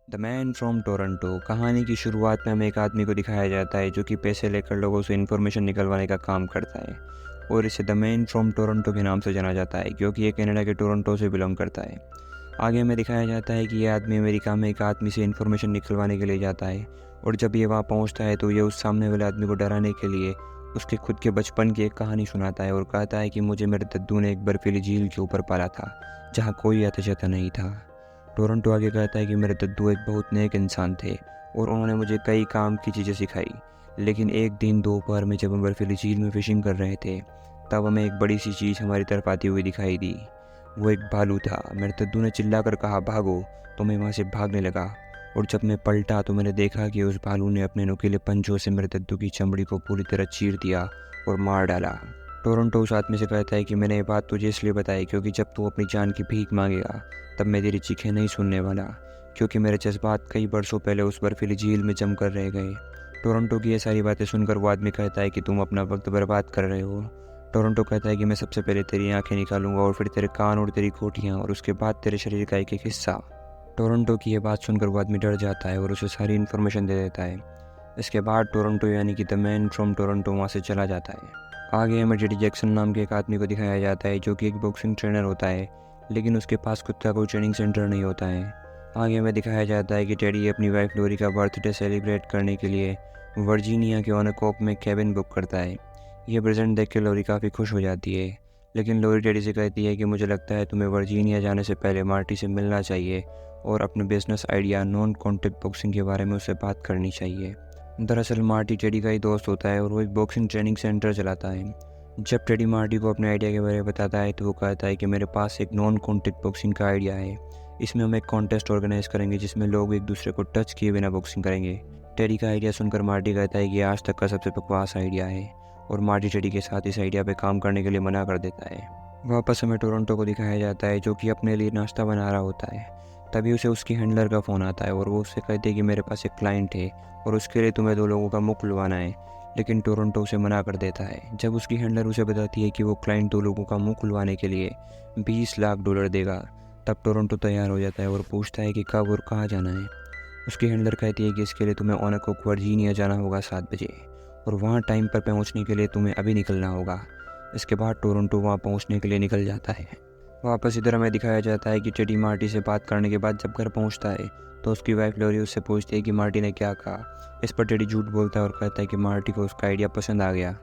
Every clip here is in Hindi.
द मैन फ्रॉम टोरंटो कहानी की शुरुआत में हमें एक आदमी को दिखाया जाता है जो कि पैसे लेकर लोगों से इन्फॉर्मेशन निकलवाने का काम करता है और इसे द मैन फ्रॉम टोरंटो के नाम से जाना जाता है क्योंकि ये कनाडा के टोरंटो से बिलोंग करता है। आगे हमें दिखाया जाता है कि ये आदमी अमेरिका में एक आदमी से इन्फॉर्मेशन निकलवाने के लिए जाता है और जब ये वहाँ पहुँचता है तो ये उस सामने वाले आदमी को डराने के लिए उसके खुद के बचपन की एक कहानी सुनाता है और कहता है कि मुझे मेरे दद्दू ने एक बर्फीली झील के ऊपर पाला था जहाँ कोई आता जाता नहीं था। टोरंटो आगे कहता है कि मेरे दद्दू एक बहुत नेक इंसान थे और उन्होंने मुझे कई काम की चीज़ें सिखाई, लेकिन एक दिन दोपहर में जब हम बर्फीली झील में फिशिंग कर रहे थे तब हमें एक बड़ी सी चीज़ हमारी तरफ आती हुई दिखाई दी। वो एक भालू था। मेरे दद्दू ने चिल्लाकर कहा भागो, तो मैं वहाँ से भागने लगा और जब मैं पलटा तो मैंने देखा कि उस भालू ने अपने नुकीले पंजों से मेरे दद्दू की चमड़ी को पूरी तरह चीर दिया और मार डाला। टोरंटो उस आदमी से कहता है कि मैंने ये बात तुझे इसलिए बताई क्योंकि जब तू अपनी जान की भीख मांगेगा तब मैं तेरी चीखें नहीं सुनने वाला, क्योंकि मेरे जज्बात कई बरसों पहले उस बर्फीली झील में जम कर रह गए। टोरंटो की ये सारी बातें सुनकर वो आदमी कहता है कि तुम अपना वक्त बर्बाद कर रहे हो। टोरंटो कहता है कि मैं सबसे पहले तेरी आंखें निकालूंगा और फिर तेरे कान और तेरी कोठियाँ और उसके बाद तेरे शरीर का एक एक हिस्सा। टोरंटो की ये बात सुनकर वो आदमी डर जाता है और उसे सारी इन्फॉर्मेशन दे देता है। इसके बाद टोरंटो यानी कि द मैन फ्रॉम टोरंटो वहाँ से चला जाता है। आगे हमें जेडी जैक्सन नाम के एक आदमी को दिखाया जाता है जो कि एक बॉक्सिंग ट्रेनर होता है, लेकिन उसके पास खुद का कोई ट्रेनिंग सेंटर नहीं होता है। आगे हमें दिखाया जाता है कि टेडी अपनी वाइफ लोरी का बर्थडे सेलिब्रेट करने के लिए वर्जीनिया के ओनेकोक में कैबिन बुक करता है। यह प्रेजेंट देख के लोरी काफ़ी खुश हो जाती है, लेकिन लोरी टेडी से कहती है कि मुझे लगता है तुम्हें वर्जीनिया जाने से पहले मार्टी से मिलना चाहिए और अपने business idea non contact boxing के बारे में उससे बात करनी चाहिए। दरअसल मार्टी टेडी का ही दोस्त होता है और वो एक बॉक्सिंग ट्रेनिंग सेंटर चलाता है। जब टेडी मार्टी को अपने आइडिया के बारे में बताता है तो वो कहता है कि मेरे पास एक नॉन कॉन्टैक्ट बॉक्सिंग का आइडिया है। इसमें हम एक कॉन्टेस्ट ऑर्गेनाइज करेंगे जिसमें लोग एक दूसरे को टच किए बिना बॉक्सिंग करेंगे। टेडी का आइडिया सुनकर मार्टी कहता है कि आज तक का सबसे बकवास आइडिया है और मार्टी टेडी के साथ इस आइडिया पे काम करने के लिए मना कर देता है। वापस हमें टोरंटो को दिखाया जाता है जो कि अपने लिए नाश्ता बना रहा होता है। तभी उसे उसकी हैंडलर का फ़ोन आता है और वो उससे कहते हैं कि मेरे पास एक क्लाइंट है और उसके लिए तुम्हें 2 लोगों का मुख खुलवाना है, लेकिन टोरंटो उसे मना कर देता है। जब उसकी हैंडलर उसे बताती है कि वो क्लाइंट 2 लोगों का मुंह खुलवाने के लिए $20 लाख देगा, तब टोरंटो तैयार हो जाता है और पूछता है कि कब और कहाँ जाना है। उसकी हैंडलर कहती है कि इसके लिए तुम्हें ओनेकोक वर्जीनिया जाना होगा 7 बजे और वहाँ टाइम पर पहुँचने के लिए तुम्हें अभी निकलना होगा। इसके बाद टोरंटो वहाँ पहुँचने के लिए निकल जाता है। वापस इधर हमें दिखाया जाता है कि टेडी मार्टी से बात करने के बाद जब घर पहुँचता है तो उसकी वाइफ लोरी उससे पूछती है कि मार्टी ने क्या कहा। इस पर टेडी झूठ बोलता है और कहता है कि मार्टी को उसका आइडिया पसंद आ गया।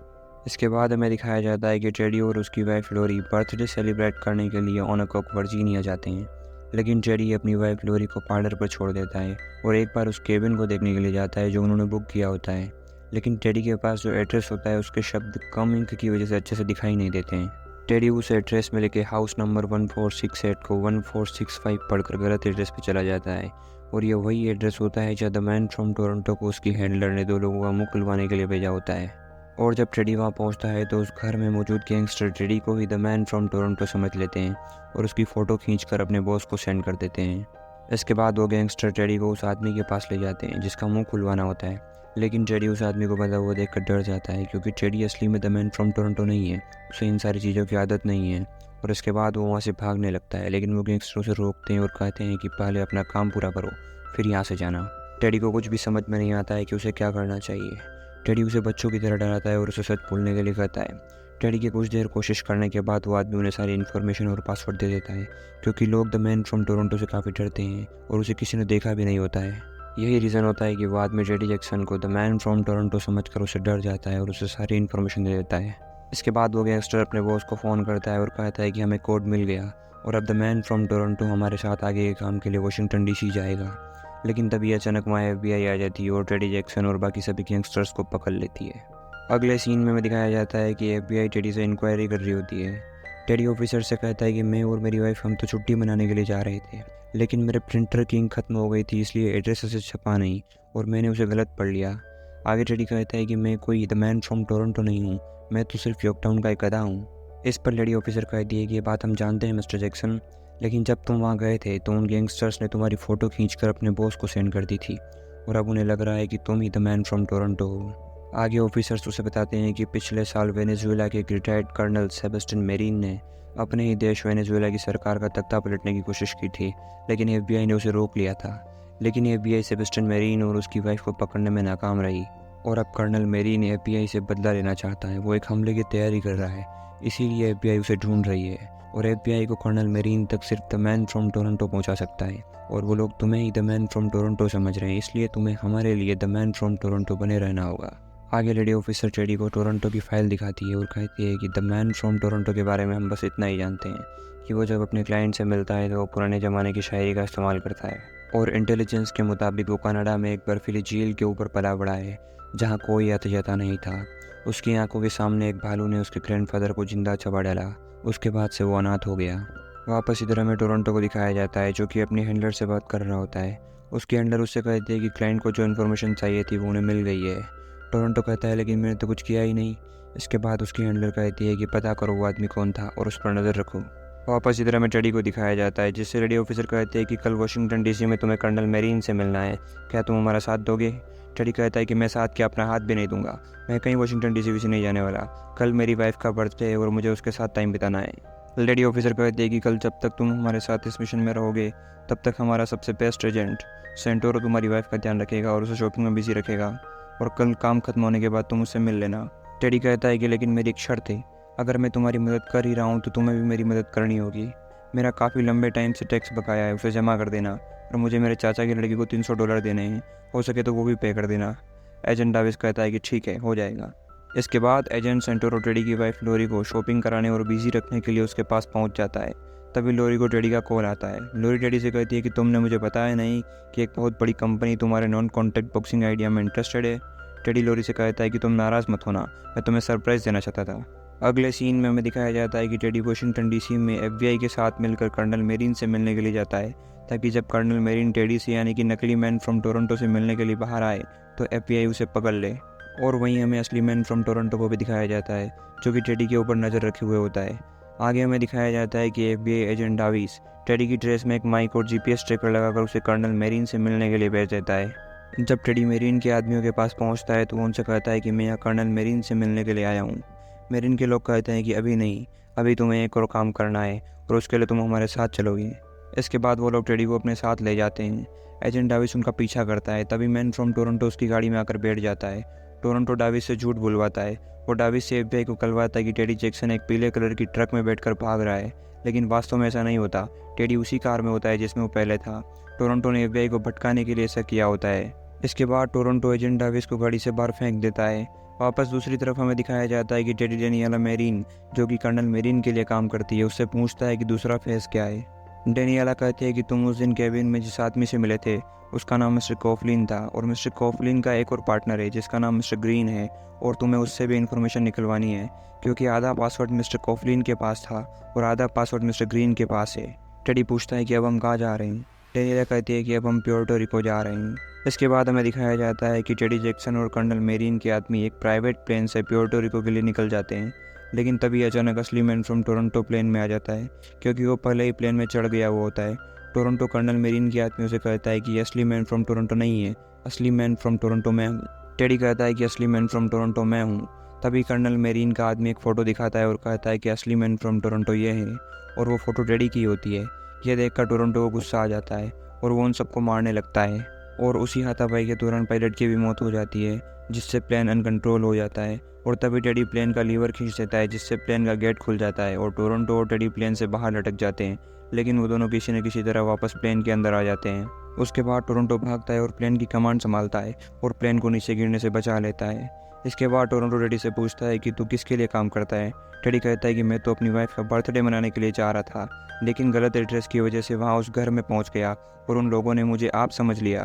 इसके बाद हमें दिखाया जाता है कि टेडी और उसकी वाइफ लोरी बर्थडे सेलिब्रेट करने के लिए ओनेकोक वर्जीनिया जाते हैं, लेकिन टेडी अपनी वाइफ लोरी को पार्लर पर छोड़ देता है और एक बार उस केबिन को देखने के लिए जाता है जो उन्होंने बुक किया होता है, लेकिन टेडी के पास जो एड्रेस होता है उसके शब्द कम इंक की वजह से अच्छे से दिखाई नहीं देते हैं। टेडी उस एड्रेस में लिखे हाउस नंबर 1468 को 1465 पढ़कर गलत एड्रेस पे चला जाता है और ये वही एड्रेस होता है जहाँ द मैन फ्रॉम टोरंटो को उसकी हैंडलर ने 2 लोगों का मुंह खुलवाने के लिए भेजा होता है। और जब टेडी वहाँ पहुँचता है तो उस घर में मौजूद गैंगस्टर टेडी को ही द मैन फ्रॉम टोरंटो समझ लेते हैं और उसकी फ़ोटो खींचकर अपने बॉस को सेंड कर देते हैं। इसके बाद वो गैंगस्टर टेडी को उस आदमी के पास ले जाते हैं जिसका मुंह खुलवाना होता है, लेकिन टेडी उस आदमी को बंधा हुआ देखकर डर जाता है क्योंकि टेडी असली में द मैन फ्रॉम टोरंटो नहीं है, उसे इन सारी चीज़ों की आदत नहीं है। और इसके बाद वो वहाँ से भागने लगता है, लेकिन वो गैंगस्टर उसे रोकते हैं और कहते हैं कि पहले अपना काम पूरा करो फिर यहाँ से जाना। टेडी को कुछ भी समझ में नहीं आता है कि उसे क्या करना चाहिए। टेडी उसे बच्चों की तरह डराता है और उसे सच बोलने के लिए कहता है। टेडी की कुछ देर कोशिश करने के बाद वो आदमी उन्हें सारी इन्फॉर्मेशन और पासवर्ड दे देता है क्योंकि लोग द मैन फ्रॉम टोरंटो से काफ़ी डरते हैं और उसे किसी ने देखा भी नहीं होता है। यही रीज़न होता है कि वो आदमी जेडी जैक्सन को द मैन फ्रॉम टोरंटो समझकर उसे डर जाता है और उसे सारी इन्फॉर्मेशन दे देता है। इसके बाद वो गैंगस्टर अपने बॉस को फ़ोन करता है और कहता है कि हमें कोड मिल गया और अब द मैन फ्रॉम टोरंटो हमारे साथ आगे के काम के लिए वाशिंगटन डीसी जाएगा। लेकिन तभी अचानक वहाँ FBI आ जाती है और टेडी जैक्सन और बाकी सभी गैंगस्टर्स को पकड़ लेती है। अगले सीन में दिखाया जाता है कि FBI टेडी से इंक्वायरी कर रही होती है। टेडी ऑफिसर से कहता है कि मैं और मेरी वाइफ हम तो छुट्टी मनाने के लिए जा रहे थे, लेकिन मेरे प्रिंटर की इंक खत्म हो गई थी इसलिए एड्रेस उसे छपा नहीं और मैंने उसे गलत पढ़ लिया। आगे टेडी कहता है कि मैं कोई द मैन फ्रॉम टोरंटो नहीं हूँ, मैं तो सिर्फ यॉर्कटाउन का एक गधा हूँ। इस पर लेडी ऑफिसर कहती है कि ये बात हम जानते हैं मिस्टर जैक्सन, लेकिन जब तुम वहाँ गए थे तो उन गैंगस्टर्स ने तुम्हारी फ़ोटो खींचकर अपने बॉस को सेंड कर दी थी और अब उन्हें लग रहा है कि तुम ही द मैन फ्रॉम टोरंटो हो। आगे ऑफिसर्स उसे बताते हैं कि पिछले साल वेनेजुएला के एक रिटायर्ड कर्नल सेबेस्टियन मेरीन ने अपने ही देश वेनेजुएला की सरकार का तख्ता पलटने की कोशिश की थी, लेकिन FBI ने उसे रोक लिया था। लेकिन एफबीआई सेबेस्टियन मेरीन और उसकी वाइफ को पकड़ने में नाकाम रही और अब कर्नल मेरीन एफबीआई से बदला लेना चाहता है। वो एक हमले की तैयारी कर रहा है, इसीलिए एफबीआई उसे ढूंढ रही है और एफबीआई को कर्नल मेरीन तक सिर्फ द मैन फ्रॉम टोरंटो पहुंचा सकता है और वो लोग तुम्हें ही द मैन फ्रॉम टोरंटो समझ रहे हैं, इसलिए तुम्हें हमारे लिए द मैन फ्रॉम टोरंटो बने रहना होगा। आगे लेडी ऑफिसर टेडी को टोरंटो की फाइल दिखाती है और कहती है कि द मैन फ्रॉम टोरंटो के बारे में हम बस इतना ही जानते हैं कि वो जब अपने क्लाइंट से मिलता है तो वो पुराने ज़माने की शायरी का इस्तेमाल करता है और इंटेलिजेंस के मुताबिक वो कनाडा में एक बर्फीली झील के ऊपर पला बड़ा है जहाँ कोई आतजाता नहीं था। उसकी आंखों के सामने एक भालू ने उसके ग्रैंडफादर को जिंदा चबा डाला। उसके बाद से वो अनाथ हो गया। वापस इधर हमें टोरंटो को दिखाया जाता है जो कि अपने हैंडलर से बात कर रहा होता है। उसके हैंडलर उससे कहते हैं कि क्लाइंट को जो इन्फॉर्मेशन चाहिए थी वो उन्हें मिल गई है। टोरंटो कहता है लेकिन मैंने तो कुछ किया ही नहीं। इसके बाद उसकी हैंडलर कहती है कि पता करो वो आदमी कौन था और उस पर नज़र रखो। वापस इधर हमें टेडी को दिखाया जाता है जिससे लेडी ऑफिसर कहते हैं कि कल वाशिंगटन डीसी में तुम्हें कर्नल मेरीन से मिलना है, क्या तुम हमारा साथ दोगे? टेडी कहता है कि मैं साथ क्या अपना हाथ भी नहीं दूंगा, मैं कहीं वाशिंगटन डीसी भी से नहीं जाने वाला। कल मेरी वाइफ का बर्थडे है और मुझे उसके साथ टाइम बिताना है। लेडी ऑफिसर कहती है कि कल जब तक तुम हमारे साथ इस मिशन में रहोगे तब तक हमारा सबसे बेस्ट एजेंट सेंटोरो तुम्हारी वाइफ का ध्यान रखेगा और उसे शॉपिंग में बिजी रखेगा और कल काम खत्म होने के बाद तुम उससे मिल लेना। टेडी कहता है कि लेकिन मेरी एक शर्त है, अगर मैं तुम्हारी मदद कर ही रहा हूँ तो तुम्हें भी मेरी मदद करनी होगी। मेरा काफ़ी लंबे टाइम से टैक्स बकाया है, उसे जमा कर देना और मुझे मेरे चाचा की लड़की को $300 देने हैं, हो सके तो वो भी पे कर देना। एजेंट डाविस कहता है कि ठीक है, हो जाएगा। इसके बाद एजेंट सेंटोरो टेडी की वाइफ लोरी को शॉपिंग कराने और बिजी रखने के लिए उसके पास पहुंच जाता है। तभी लोरी को टेडी का कॉल आता है। लोरी टेडी से कहती है कि तुमने मुझे बताया नहीं कि एक बहुत बड़ी कंपनी तुम्हारे नॉन कॉन्टैक्ट बॉक्सिंग आइडिया में इंटरेस्टेड है। टेडी लोरी से कहता है कि तुम नाराज़ मत होना, मैं तुम्हें सरप्राइज़ देना चाहता था। अगले सीन में हमें दिखाया जाता है कि टेडी वाशिंगटन डीसी में एफबीआई के साथ मिलकर कर्नल मेरीन से मिलने के लिए जाता है ताकि जब कर्नल मेरीन टेडी से यानी कि नकली मैन फ्रॉम टोरंटो से मिलने के लिए बाहर आए तो एफबीआई उसे पकड़ ले। और वहीं हमें असली मैन फ्रॉम टोरंटो को भी दिखाया जाता है जो कि टेडी के ऊपर नज़र रखे हुए होता है। आगे हमें दिखाया जाता है कि एफबीआई एजेंट डाविस टेडी की ड्रेस में एक माइक और जीपीएस ट्रैकर लगाकर उसे कर्नल मेरीन से मिलने के लिए भेज देता है। जब टेडी मेरीन के आदमियों के पास पहुंचता है तो वो उनसे कहता है कि मैं यहाँ कर्नल मेरीन से मिलने के लिए आया हूँ। मेरीन के लोग कहते हैं कि अभी नहीं, अभी तुम्हें एक और काम करना है और उसके लिए तुम हमारे साथ चलोगे। इसके बाद वो लोग टेडी को अपने साथ ले जाते हैं। एजेंट डाविस उनका पीछा करता है, तभी मैन फ्रॉम टोरंटो उसकी गाड़ी में आकर बैठ जाता है। टोरंटो डाविस से झूठ बुलवाता है। वो डाविस से एफबीआई को कहलवाता है कि टेडी जैक्सन एक पीले कलर की ट्रक में बैठकर भाग रहा है, लेकिन वास्तव में ऐसा नहीं होता। टेडी उसी कार में होता है जिसमें वो पहले था। टोरंटो ने एफबीआई को भटकाने के लिए ऐसा किया होता है। इसके बाद टोरंटो एजेंट डाविस को गाड़ी से बाहर फेंक देता है। वापस दूसरी तरफ हमें दिखाया जाता है कि टेडी डेनियला मेरीन जो कि कर्नल मेरीन के लिए काम करती है उससे पूछता है कि दूसरा फेस क्या है। डेनियला कहती है कि तुम उस दिन केबिन में जिस आदमी से मिले थे उसका नाम मिस्टर कॉफलिन था और मिस्टर कॉफलिन का एक और पार्टनर है जिसका नाम मिस्टर ग्रीन है और तुम्हें उससे भी इन्फॉर्मेशन निकलवानी है क्योंकि आधा पासवर्ड मिस्टर कॉफलिन के पास था और आधा पासवर्ड मिस्टर ग्रीन के पास है। टेडी पूछता है कि अब हम कहाँ जा रहे हैं। डेनियला कहती है कि अब हम प्योर्टो रिको जा रहे हैं। इसके बाद हमें दिखाया जाता है कि टेडी जैक्सन और कर्नल मेरीन के आदमी एक प्राइवेट प्लेन से प्योर्टो रिको के लिए निकल जाते हैं, लेकिन तभी अचानक असली मैन फ्रॉम टोरंटो प्लेन में आ जाता है क्योंकि वो पहले ही प्लेन में चढ़ गया हुआ होता है। टोरंटो कर्नल मेरीन के आदमियों से कहता है कि ये असली मैन फ्रॉम टोरंटो नहीं है, असली मैन फ्रॉम टोरंटो मैं हूँ। टेडी कहता है कि असली मैन फ्रॉम टोरंटो मैं हूँ। तभी कर्नल मेरीन का आदमी एक फ़ोटो दिखाता है और कहता है कि असली मैन फ्रॉम टोरंटो ये है और वो फ़ोटो टेडी की होती है। यह देखकर टोरंटो को गुस्सा आ जाता है और वो उन सबको मारने लगता है और उसी हाथापाई के दौरान पायलट की भी मौत हो जाती है जिससे प्लेन अनकंट्रोल हो जाता है और तभी टेडी प्लेन का लीवर खींच देता है जिससे प्लेन का गेट खुल जाता है और टोरंटो और टेडी प्लेन से बाहर लटक जाते हैं, लेकिन वो दोनों किसी न किसी तरह वापस प्लेन के अंदर आ जाते हैं। उसके बाद टोरंटो भागता है और प्लेन की कमांड संभालता है और प्लेन को नीचे गिरने से बचा लेता है। इसके बाद टोरंटो टेडी से पूछता है कि तू किसके लिए काम करता है। टेडी कहता है कि मैं तो अपनी वाइफ का बर्थडे मनाने के लिए जा रहा था, लेकिन गलत एड्रेस की वजह से वहाँ उस घर में पहुँच गया और उन लोगों ने मुझे आप समझ लिया।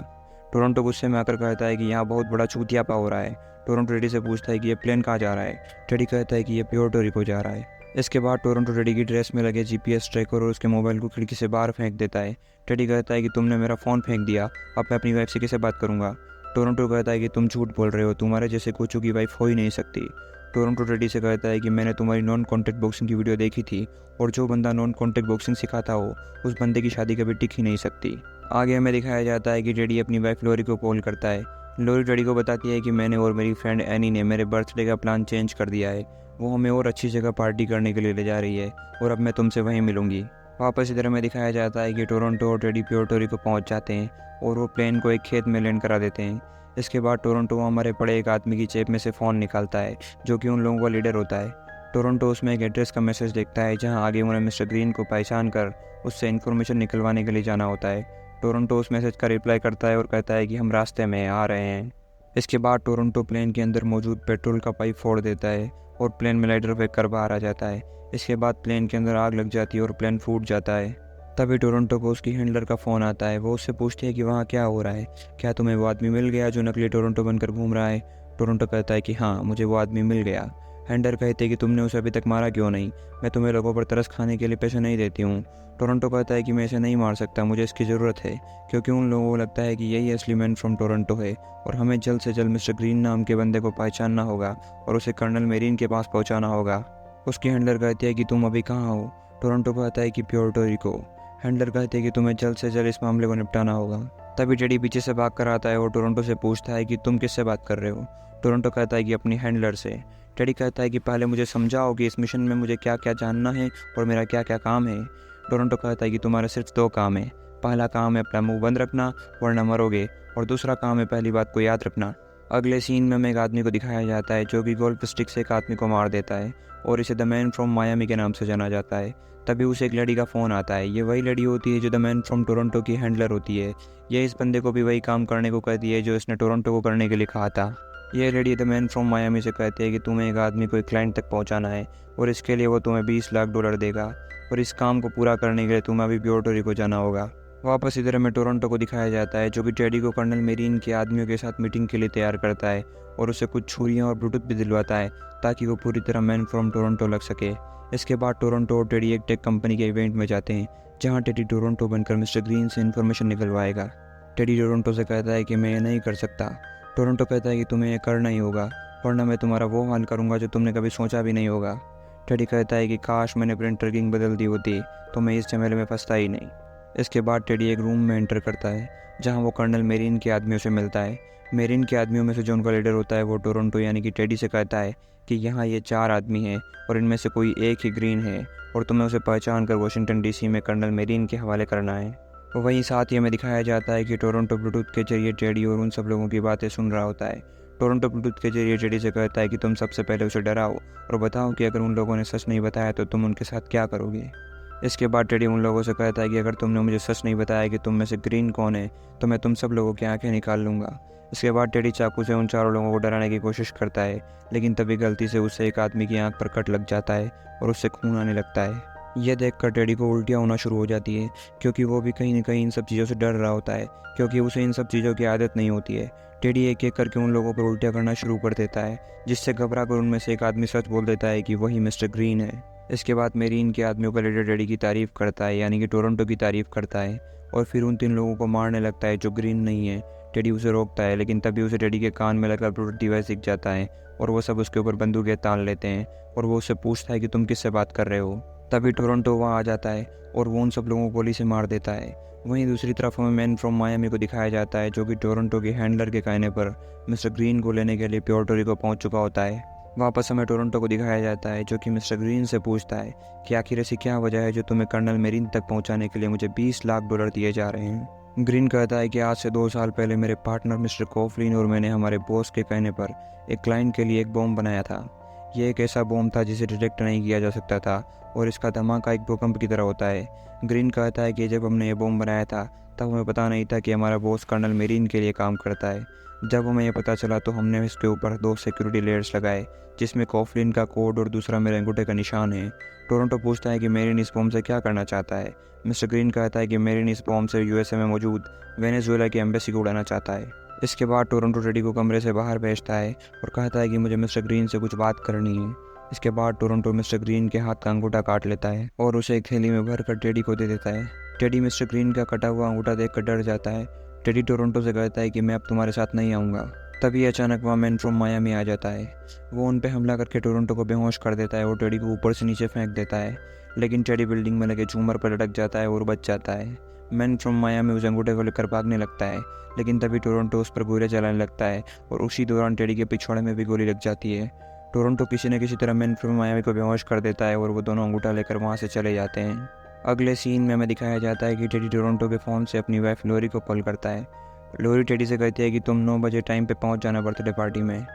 टोरंटो गुस्से में आकर कहता है कि यहाँ बहुत बड़ा चूतियापा हो रहा है। टोरंटो टेडी से पूछता है कि ये प्लेन कहाँ जा रहा है। टेडी कहता है कि ये प्योर्टो रिको जा रहा है। इसके बाद टोरंटो टेडी की ड्रेस में लगे जीपीएस ट्रैकर और उसके मोबाइल को खिड़की से बाहर फेंक देता है। टेडी कहता है कि तुमने मेरा फ़ोन फेंक दिया, अब मैं अपनी वाइफ से कैसे बात करूँगा। टोरंटो कहता है कि तुम झूठ बोल रहे हो, तुम्हारे जैसे कोचू की वाइफ हो ही नहीं सकती। टोरंटो टेडी से कहता है कि मैंने तुम्हारी नॉन कॉन्टैक्ट बॉक्सिंग की वीडियो देखी थी और जो बंदा नॉन कॉन्टैक्ट बॉक्सिंग सिखाता हो उस बंदे की शादी कभी टिक ही नहीं सकती। आगे हमें दिखाया जाता है कि टेडी अपनी वाइफ लोरी को कॉल करता है। लोरी टेडी को बताती है कि मैंने और मेरी फ्रेंड एनी ने मेरे बर्थडे का प्लान चेंज कर दिया है, वो हमें और अच्छी जगह पार्टी करने के लिए ले जा रही है और अब मैं तुमसे वहीं मिलूंगी। वापस इधर हमें दिखाया जाता है कि टोरंटो और टेडी प्योर्टो रिको पहुंच जाते हैं और वो प्लेन को एक खेत में लैंड करा देते हैं। इसके बाद टोरंटो हमारे पड़े एक आदमी की जेब में से फ़ोन निकालता है जो कि उन लोगों का लीडर होता है। टोरंटो उसमें एक एड्रेस का मैसेज देखता है जहां आगे उन्हें मिस्टर ग्रीन को पहचान कर उससे इन्फॉर्मेशन निकलवाने के लिए जाना होता है। टोरंटो उस मैसेज का रिप्लाई करता है और कहता है कि हम रास्ते में आ रहे हैं। इसके बाद टोरंटो प्लेन के अंदर मौजूद पेट्रोल का पाइप फोड़ देता है और प्लेन में लाइटर फेंक कर बाहर आ जाता है। इसके बाद प्लेन के अंदर आग लग जाती है और प्लेन फूट जाता है। तभी टोरंटो को उसकी हैंडलर का फ़ोन आता है। वो उससे पूछती है कि वहाँ क्या हो रहा है, क्या तुम्हें वो आदमी मिल गया जो नकली टोरंटो बनकर घूम रहा है। टोरंटो कहता है कि हाँ, मुझे वो आदमी मिल गया। हैंडलर कहते हैं कि तुमने उसे अभी तक मारा क्यों नहीं, मैं तुम्हें लोगों पर तरस खाने के लिए पैसे नहीं देती हूँ। टोरंटो कहता है कि मैं इसे नहीं मार सकता, मुझे इसकी ज़रूरत है क्योंकि उन लोगों को लगता है कि यही असली मैन फ्रॉम टोरंटो है और हमें जल्द से जल्द मिस्टर ग्रीन नाम के बंदे को पहचानना होगा और उसे कर्नल मेरीन के पास पहुँचाना होगा। उसकी हैंडलर कहती है कि तुम अभी कहाँ हो। टोरंटो कहता है कि प्योर्टो रिको। हैंडलर कहते हैं कि तुम्हें जल्द से जल्द इस मामले को निपटाना होगा। तभी टेडी पीछे से भाग कर आता है और टोरंटो से पूछता है कि तुम किससे बात कर रहे हो। टोरंटो कहता है कि अपनी हैंडलर से। टेडी कहता है कि पहले मुझे समझाओ कि इस मिशन में मुझे क्या क्या जानना है और मेरा क्या क्या काम है। टोरंटो कहता है कि तुम्हारा सिर्फ 2 काम है। पहला काम है अपना मुंह बंद रखना वरना मरोगे, और दूसरा काम है पहली बात को याद रखना। अगले सीन में हमें एक आदमी को दिखाया जाता है जो कि गोल्फ स्टिक से एक आदमी को मार देता है और इसे द मैन फ्रॉम मायामी के नाम से जाना जाता है। तभी उसे एक लड़ी का फ़ोन आता है। ये वही लड़ी होती है जो द मैन फ्रॉम टोरंटो की हैंडलर होती है। ये इस बंदे को भी वही काम करने को कहती है जो इसने टोरंटो को करने के लिए कहा था। ये लड़ी द मैन फ्रॉम मायामी से कहती है कि तुम्हें एक आदमी को एक क्लाइंट तक पहुंचाना है और इसके लिए वो तुम्हें $20 लाख देगा और इस काम को पूरा करने के लिए तुम्हें अभी प्योर्टो रिको जाना होगा। वापस इधर हमें टोरंटो को दिखाया जाता है जो कि टेडी को कर्नल मेरीन के आदमियों के साथ मीटिंग के लिए तैयार करता है और उसे कुछ छुरियां और ब्लूटूथ भी दिलवाता है ताकि वो पूरी तरह मैन फ्रॉम टोरंटो लग सके। इसके बाद टोरंटो और टेडी एक टेक कंपनी के इवेंट में जाते हैं जहां टेडी टोरंटो बनकर मिस्टर ग्रीन से इन्फॉर्मेशन निकलवाएगा। टेडी टोरंटो से कहता है कि मैं ये नहीं कर सकता। टोरंटो कहता है कि तुम्हें ये करना ही होगा वरना मैं तुम्हारा वो हाल करूँगा जो तुमने कभी सोचा भी नहीं होगा। टेडी कहता है कि काश मैंने प्रिंटर किंग बदल दी होती तो मैं इस झमेले में फंसता ही नहीं। इसके बाद टेडी एक रूम में एंटर करता है जहां वो कर्नल मेरीन के आदमियों से मिलता है। मेरीन के आदमियों में से जो उनका लीडर होता है वो टोरंटो यानी कि टेडी से कहता है कि यहाँ ये 4 आदमी हैं और इनमें से कोई एक ही ग्रीन है और तुम्हें उसे पहचान कर वाशिंगटन डीसी में कर्नल मेरीन के हवाले करना है। वहीं साथ ही हमें दिखाया जाता है कि टोरंटो ब्लूटूथ के जरिए टेडी और उन सब लोगों की बातें सुन रहा होता है। टोरंटो ब्लूटूथ के जरिए टेडी से कहता है कि तुम सबसे पहले उसे डराओ और बताओ कि अगर उन लोगों ने सच नहीं बताया तो तुम उनके साथ क्या करोगे। इसके बाद टेडी उन लोगों से कहता है कि अगर तुमने मुझे सच नहीं बताया कि तुम में से ग्रीन कौन है तो मैं तुम सब लोगों की आंखें निकाल लूँगा। इसके बाद टेडी चाकू से उन 4 लोगों को डराने की कोशिश करता है लेकिन तभी गलती से उससे एक आदमी की आंख पर कट लग जाता है और उससे खून आने लगता है। यह देखकर टेडी को उल्टियाँ होना शुरू हो जाती है क्योंकि वो भी कहीं न कहीं इन सब चीज़ों से डर रहा होता है क्योंकि उसे इन सब चीज़ों की आदत नहीं होती है। टेडी एक एक करके उन लोगों पर उल्टियाँ करना शुरू कर देता है जिससे घबरा कर उनमें से एक आदमी सच बोल देता है कि वही मिस्टर ग्रीन है। इसके बाद मेरीन के आदमियों का लीडर टेडी की तारीफ़ करता है यानी कि टोरंटो की तारीफ़ करता है और फिर उन 3 लोगों को मारने लगता है जो ग्रीन नहीं है। टेडी उसे रोकता है लेकिन तभी उसे टेडी के कान में लगा ब्लूटूथ डिवाइस दिख जाता है और वो सब उसके ऊपर बंदूकें तान लेते हैं और वो उससे पूछता है कि तुम किससे बात कर रहे हो। तभी टोरंटो वहाँ आ जाता है और वो उन सब लोगों को गोली से मार देता है। वहीं दूसरी तरफ हमें मैन फ्रॉम मायामी को दिखाया जाता है जो कि टोरंटो के हैंडलर के कहने पर मिस्टर ग्रीन को लेने के लिए प्योर्टो रिको पहुंच चुका होता है। वापस हमें टोरंटो को दिखाया जाता है जो कि मिस्टर ग्रीन से पूछता है कि आखिर ऐसी क्या वजह है जो तुम्हें कर्नल मेरीन तक पहुंचाने के लिए मुझे $20 लाख दिए जा रहे हैं। ग्रीन कहता है कि आज से 2 साल पहले मेरे पार्टनर मिस्टर कॉफलिन और मैंने हमारे बॉस के कहने पर एक क्लाइंट के लिए एक बॉम्ब बनाया था। यह एक ऐसा बॉम्ब था जिसे डिटेक्ट नहीं किया जा सकता था और इसका धमाका एक भूकंप की तरह होता है। ग्रीन कहता है कि जब हमने ये बॉम्ब बनाया था तब हमें पता नहीं था कि हमारा बॉस कर्नल मेरीन के लिए काम करता है। जब हमें यह पता चला तो हमने इसके ऊपर 2 सिक्योरिटी लेयर्स लगाए जिसमें कॉफलिन का कोड और दूसरा मेरे अंगूठे का निशान है। टोरंटो पूछता है कि मेरीन इस बॉम्ब से क्या करना चाहता है। मिस्टर ग्रीन कहता है कि मेरीन इस बॉम्ब से यूएसए में मौजूद वेनेजुएला की एम्बेसी को उड़ाना चाहता है। इसके बाद टोरंटो टेडी को कमरे से बाहर भेजता है और कहता है कि मुझे मिस्टर ग्रीन से कुछ बात करनी है। इसके बाद टोरंटो मिस्टर ग्रीन के हाथ का अंगूठा काट लेता है और उसे एक थैली में भरकर टेडी को दे देता है। टेडी मिस्टर ग्रीन का कटा हुआ अंगूठा देखकर डर जाता है। टेडी टोरंटो से कहता है कि मैं अब तुम्हारे साथ नहीं आऊँगा। तभी अचानक वहाँ मैन फ्रॉम मायामी आ जाता है। वो उन पे हमला करके टोरंटो को बेहोश कर देता है और टेडी को ऊपर से नीचे फेंक देता है लेकिन टेडी बिल्डिंग में लगे झूमर पर लटक जाता है और बच जाता है। मैन फ्रॉम मायामी उस अंगूठे को लेकर भागने लगता है लेकिन तभी टोरंटो उस पर गोलियां चलाने लगता है और उसी दौरान टेडी के पिछवाड़े में भी गोली लग जाती है। टोरंटो किसी न किसी तरह मैन फ्रॉम मायामी को बेहोश कर देता है और वो दोनों अंगूठा लेकर वहाँ से चले जाते हैं। अगले सीन में हमें दिखाया जाता है कि टेडी टोरंटो के फ़ोन से अपनी वाइफ लोरी को कॉल करता है। लोरी टेडी से कहती है कि तुम 9 बजे टाइम पे पहुंच जाना बर्थडे पार्टी में।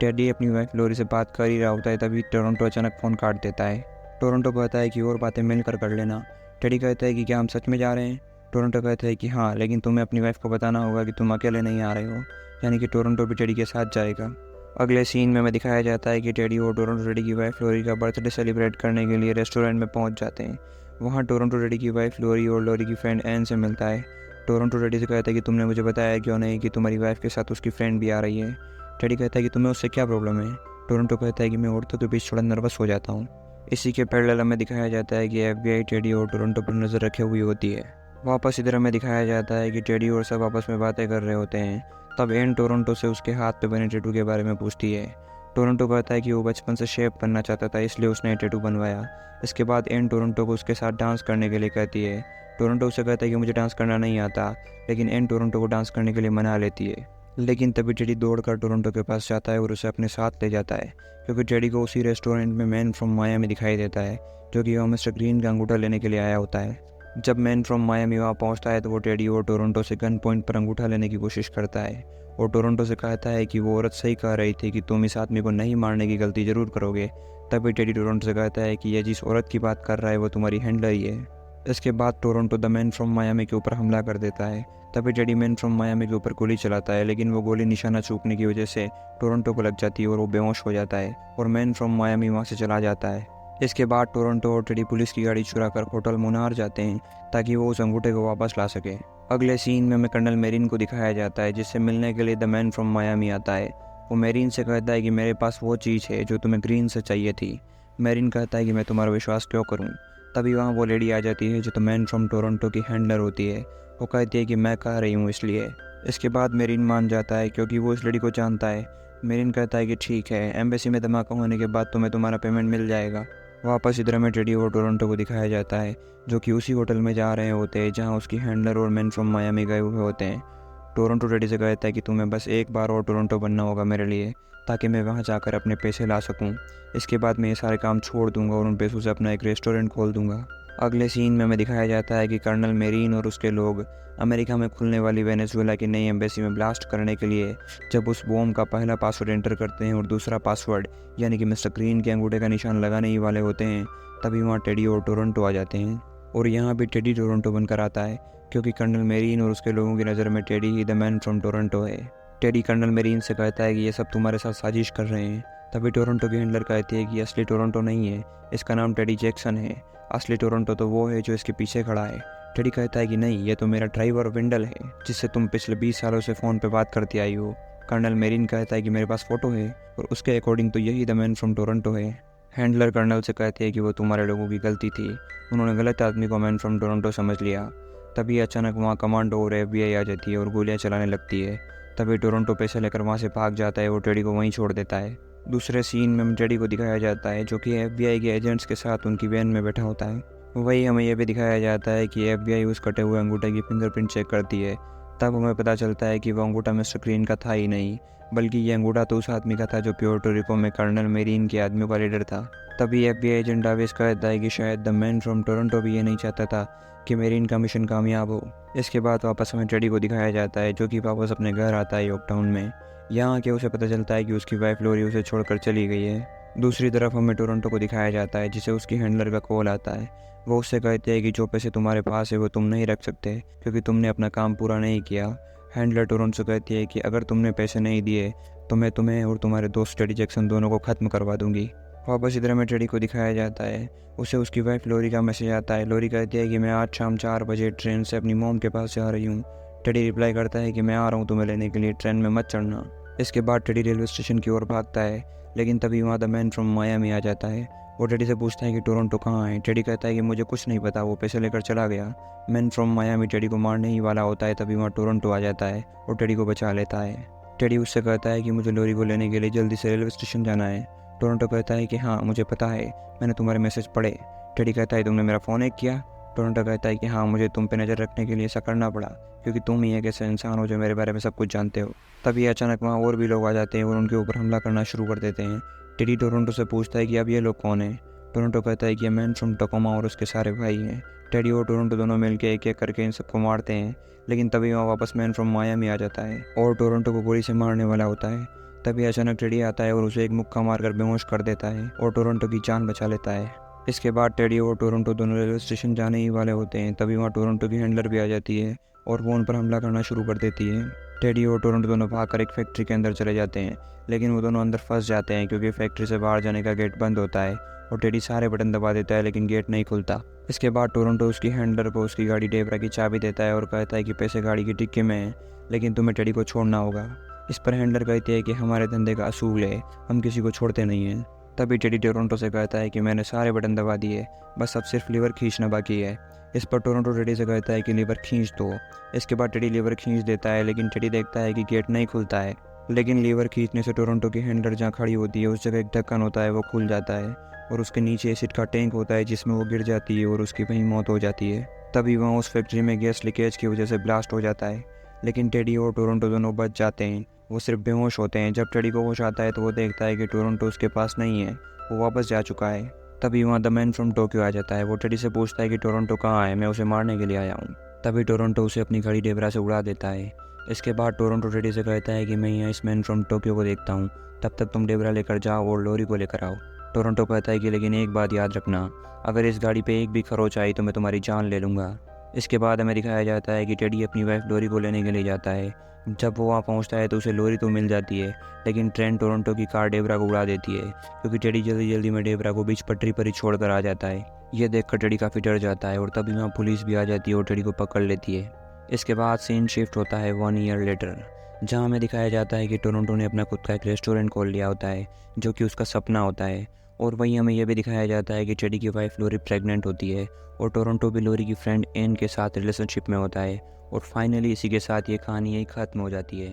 टेडी अपनी वाइफ लोरी से बात कर ही रहा होता है, तभी टोरंटो अचानक फ़ोन काट देता है। टोरंटो कहता है कि और बातें मिलकर कर लेना। टेडी कहता है कि क्या हम सच में जा रहे हैं? टोरंटो कहता है कि हाँ, लेकिन तुम्हें अपनी वाइफ को बताना होगा कि तुम अकेले नहीं आ रहे हो। यानी कि टोरंटो भी टेडी के साथ जाएगा। अगले सीन में हमें दिखाया जाता है कि टेडी और टोरंटो टेडी की वाइफ लोरी का बर्थडे सेलिब्रेट करने के लिए रेस्टोरेंट में पहुंच जाते हैं। वहां टोरंटो टेडी की वाइफ लोरी और लोरी की फ्रेंड एन से मिलता है। टोरंटो टेडी से कहता है कि तुमने मुझे बताया क्यों नहीं कि तुम्हारी वाइफ के साथ उसकी फ्रेंड भी आ रही है। टेडी कहता है कि तुम्हें उससे क्या प्रॉब्लम है? टोरंटो कहता है कि मैं औरतों के बीच थोड़ा नर्वस हो जाता हूँ। इसी के पैरेलल हमें दिखाया जाता है कि FBI टेडी और टोरंटो पर नज़र रखे हुई होती है। वापस इधर हमें दिखाया जाता है कि टेडी और सब आपस में बातें कर रहे होते हैं। तब एन टोरंटो से उसके हाथ पे बने टैटू के बारे में पूछती है। टोरंटो कहता है कि वो बचपन से शेफ बनना चाहता था, इसलिए उसने टैटू बनवाया। इसके बाद एन टोरंटो को उसके साथ डांस करने के लिए कहती है। टोरंटो उसे कहता है कि मुझे डांस करना नहीं आता, लेकिन एन टोरंटो को डांस करने के लिए मना लेती है। लेकिन तभी टेडी दौड़कर टोरंटो के पास जाता है और उसे अपने साथ ले जाता है, क्योंकि टेडी को उसी रेस्टोरेंट में मैन फ्रॉम मायामी दिखाई देता है, जो कि वह मिस्टर ग्रीन का अंगूठा लेने के लिए आया होता है। जब मैन फ्रॉम मायामी वहाँ पहुँचता है तो वो टेडी और टोरंटो से गन पॉइंट पर अंगूठा लेने की कोशिश करता है और टोरंटो से कहता है कि वो औरत सही कह रही थी कि तुम इस आदमी को नहीं मारने की गलती ज़रूर करोगे। तभी टेडी टोरंटो से कहता है कि यह जिस औरत की बात कर रहा है वो तुम्हारी हैंडलर ही है। इसके बाद Toronto the man from Miami के ऊपर हमला कर देता है। तभी टेडी मैन फ्रॉम मायामी के ऊपर गोली चलाता है, लेकिन वो गोली निशाना चूकने की वजह से टोरंटो को लग जाती है और वो बेहोश हो जाता है और मैन फ्रॉम मायामी वहाँ से चला जाता है। इसके बाद टोरंटो और टेडी पुलिस की गाड़ी चुरा कर होटल मुनार जाते हैं ताकि वो उस अंगूठे को वापस ला सके। अगले सीन में हमें कर्नल मेरिन को दिखाया जाता है, जिससे मिलने के लिए द मैन फ्रॉम मायामी आता है। वो मेरिन से कहता है कि मेरे पास वो चीज़ है जो तुम्हें ग्रीन से चाहिए थी। मेरिन कहता है कि मैं तुम्हारा विश्वास क्यों करूँ। तभी वहाँ वो लेडी आ जाती है जो द मैन फ्रॉम टोरंटो की हैंडलर होती है। वो कहती है कि मैं कह रही हूँ इसलिए। इसके बाद मेरिन मान जाता है क्योंकि वो इस लड़ी को जानता है। मेरिन कहता है कि ठीक है, एम्बेसी में धमाका होने के बाद तुम्हें तुम्हारा पेमेंट मिल जाएगा। वापस इधर में टेडी और टोरंटो को दिखाया जाता है, जो कि उसी होटल में जा रहे होते हैं जहाँ उसकी हैंडलर और मैन फ्रॉम मायामी गए हुए होते हैं। टोरंटो टेडी से कहता है कि तुम्हें बस एक बार और टोरंटो बनना होगा मेरे लिए, ताकि मैं वहाँ जाकर अपने पैसे ला सकूँ। इसके बाद मैं ये सारे काम छोड़ दूँगा और उन पैसों से अपना एक रेस्टोरेंट खोल दूँगा। अगले सीन में हमें दिखाया जाता है कि कर्नल मेरिन और उसके लोग अमेरिका में खुलने वाली वेनेजुएला की नई एम्बेसी में ब्लास्ट करने के लिए जब उस बॉम्ब का पहला पासवर्ड एंटर करते हैं और दूसरा पासवर्ड यानी कि मिस्टर ग्रीन के अंगूठे का निशान लगाने ही वाले होते हैं, तभी वहाँ टेडी और टोरंटो आ जाते हैं। और यहाँ भी टेडी टोरंटो बनकर आता है, क्योंकि कर्नल मेरिन और उसके लोगों की नज़र में teddy he the man from Toronto है। टेडी कर्नल मेरिन से कहता है कि ये सब तुम्हारे साथ साजिश कर रहे हैं। तभी टोरंटो की हैंडलर कहती है कि असली टोरंटो नहीं है, इसका नाम टेडी जैक्सन है। असली टोरंटो तो वो है जो इसके पीछे खड़ा है। टेडी कहता है कि नहीं, ये तो मेरा ड्राइवर विंडल है, जिससे तुम पिछले 20 सालों से फ़ोन पे बात करती आई हो। कर्नल मेरिन कहता है कि मेरे पास फ़ोटो है और उसके अकॉर्डिंग तो यही द मैन फ्रॉम टोरंटो है। हैंडलर कर्नल से कहती है कि वो तुम्हारे लोगों की गलती थी, उन्होंने गलत आदमी को मैन फ्रॉम टोरंटो समझ लिया। तभी अचानक वहाँ कमांडो और FBI आ जाती है और गोलियाँ चलाने लगती है। तभी टोरंटो पैसे लेकर वहाँ से भाग जाता है और टेडी को वहीं छोड़ देता है। दूसरे सीन में टेडी को दिखाया जाता है, जो कि FBI के एजेंट्स के साथ उनकी वैन में बैठा होता है। वही हमें यह भी दिखाया जाता है कि FBI उस कटे हुए अंगूठे की फिंगरप्रिंट चेक करती है। तब हमें पता चलता है कि वह अंगूठा मिस्टर ग्रीन का था ही नहीं, बल्कि ये अंगूठा तो उस आदमी का था जो प्योर्टो रिको में कर्नल मेरिन के आदमियों का लीडर था। तभी FBI एजेंट डाविस कहता है कि शायद द मैन फ्रॉम टोरंटो भी ये नहीं चाहता था कि मेरिन का मिशन कामयाब हो। इसके बाद वापस हमें टेडी को दिखाया जाता है, जो कि वापस अपने घर आता है यॉर्कटाउन में। यहाँ आके उसे पता चलता है कि उसकी वाइफ लोरी उसे छोड़कर चली गई है। दूसरी तरफ हमें टोरंटो को दिखाया जाता है, जिसे उसकी हैंडलर का कॉल आता है। वो उससे कहते हैं कि जो पैसे तुम्हारे पास है वो तुम नहीं रख सकते, क्योंकि तुमने अपना काम पूरा नहीं किया। हैंडलर टोरंटो से कहती है कि अगर तुमने पैसे नहीं दिए तो मैं तुम्हें और तुम्हारे दोस्त टेडी जैक्सन दोनों को ख़त्म करवा दूंगी। वापस इधर में टेडी को दिखाया जाता है, उसे उसकी वाइफ लोरी का मैसेज आता है। लोरी कहती है कि मैं आज शाम 4 बजे ट्रेन से अपनी मॉम के पास जा रही हूँ। टेडी रिप्लाई करता है कि मैं आ रहा हूँ तुम्हें लेने के लिए, ट्रेन में मत चढ़ना। इसके बाद टेडी रेलवे स्टेशन की ओर भागता है, लेकिन तभी वहाँ द मैन फ्रॉम मायामी आ जाता है। वो टेडी से पूछता है कि टोरंटो कहाँ है। टेडी कहता है कि मुझे कुछ नहीं पता, वो पैसे लेकर चला गया। मैन फ्रॉम मायामी टेडी को मारने ही वाला होता है, तभी वहाँ टोरंटो आ जाता है और टेडी को बचा लेता है। टेडी उससे कहता है कि मुझे लोरी को लेने के लिए जल्दी से रेलवे स्टेशन जाना है। टोरंटो कहता है कि हाँ मुझे पता है, मैंने तुम्हारे मैसेज पढ़े। टेडी कहता है तुमने मेरा फ़ोन हैक किया। टोरंटो कहता है कि हाँ, मुझे तुम पे नज़र रखने के लिए ऐसा करना पड़ा, क्योंकि तुम ही एक ऐसे इंसान हो जो मेरे बारे में सब कुछ जानते हो। तभी अचानक वहाँ और भी लोग आ जाते हैं और उनके ऊपर हमला करना शुरू कर देते हैं। टेडी टोरंटो से पूछता है कि अब ये लोग कौन हैं। टोरंटो कहता है कि ये मैन फ्रॉम टकोमा और उसके सारे भाई हैं। टेडी और टोरंटो दोनों मिलकर एक एक करके इन सबको मारते हैं, लेकिन तभी वहाँ वापस मैन फ्रॉम मायामी आ जाता है और टोरंटो को गोली से मारने वाला होता है। तभी अचानक टेडी आता है और उसे एक मुक्का मारकर बेहोश कर देता है और टोरंटो की जान बचा लेता है। इसके बाद टेडी और टोरंटो दोनों रेलवे स्टेशन जाने ही वाले होते हैं, तभी वहाँ टोरंटो की हैंडलर भी आ जाती है और वो उन पर हमला करना शुरू कर देती है। टेडी और टोरंटो दोनों भागकर एक फैक्ट्री के अंदर चले जाते हैं, लेकिन वो दोनों अंदर फंस जाते हैं क्योंकि फैक्ट्री से बाहर जाने का गेट बंद होता है और टेडी सारे बटन दबा देता है लेकिन गेट नहीं खुलता। इसके बाद टोरंटो उसकी हैंडलर को उसकी गाड़ी डेबरा की चाबी देता है और कहता है कि पैसे गाड़ी की डिक्की में हैं, लेकिन तुम्हें टेडी को छोड़ना होगा। इस पर हैंडलर कहती है कि हमारे धंधे का असूल है, हम किसी को छोड़ते नहीं हैं। तभी टेडी टोरंटो से कहता है कि मैंने सारे बटन दबा दिए, बस अब सिर्फ लीवर खींचना बाकी है। इस पर टोरंटो टेडी से कहता है कि लीवर खींच दो। इसके बाद टेडी लीवर खींच देता है, लेकिन टेडी देखता है कि गेट नहीं खुलता है। लेकिन लीवर खींचने से टोरंटो की हैंडलर जहाँ खड़ी होती है उस जगह एक ढक्कन होता है, वो खुल जाता है और उसके नीचे एसिड का टैंक होता है जिसमें वो गिर जाती है और उसकी वहीं मौत हो जाती है। तभी वहाँ उस फैक्ट्री में गैस लीकेज की वजह से ब्लास्ट हो जाता है, लेकिन टेडी और टोरंटो दोनों बच जाते हैं, वो सिर्फ बेहोश होते हैं। जब टेडी को होश आता है तो वो देखता है कि टोरंटो उसके पास नहीं है, वो वापस जा चुका है। तभी वहाँ द मैन फ्रॉम टोक्यो आ जाता है। वो टेडी से पूछता है कि टोरंटो कहाँ है, मैं उसे मारने के लिए आया हूँ। तभी टोरंटो उसे अपनी घड़ी डेबरा से उड़ा देता है। इसके बाद टोरंटो टेडी से कहता है कि मैं यहाँ इस मैन फ्रॉम टोक्यो को देखता हूँ, तब तक तुम डेबरा लेकर जाओ और लोरी को लेकर आओ। टोरंटो कहता है कि लेकिन एक बात याद रखना, अगर इस गाड़ी पे एक भी खरोच आई तो मैं तुम्हारी जान ले लूँगा। इसके बाद हमें दिखाया जाता है कि टेडी अपनी वाइफ लोरी को लेने के लिए जाता है। जब वो वहाँ पहुँचता है तो उसे लोरी तो मिल जाती है, लेकिन ट्रेन टोरंटो की कार डेबरा को उड़ा देती है क्योंकि टेडी जल्दी जल्दी में डेबरा को बीच पटरी पर ही छोड़कर आ जाता है। ये देखकर टेडी काफ़ी डर जाता है और तभी वहाँ पुलिस भी आ जाती है और टेडी को पकड़ लेती है। इसके बाद सीन शिफ्ट होता है 1 ईयर लेटर, जहाँ हमें दिखाया जाता है कि टोरंटो ने अपना खुद का एक रेस्टोरेंट खोल लिया होता है जो कि उसका सपना होता है। और वहीं हमें यह भी दिखाया जाता है कि टेडी की वाइफ लोरी प्रेग्नेंट होती है और टोरंटो भी लोरी की फ्रेंड एन के साथ रिलेशनशिप में होता है। और फाइनली इसी के साथ ये कहानी यही ख़त्म हो जाती है।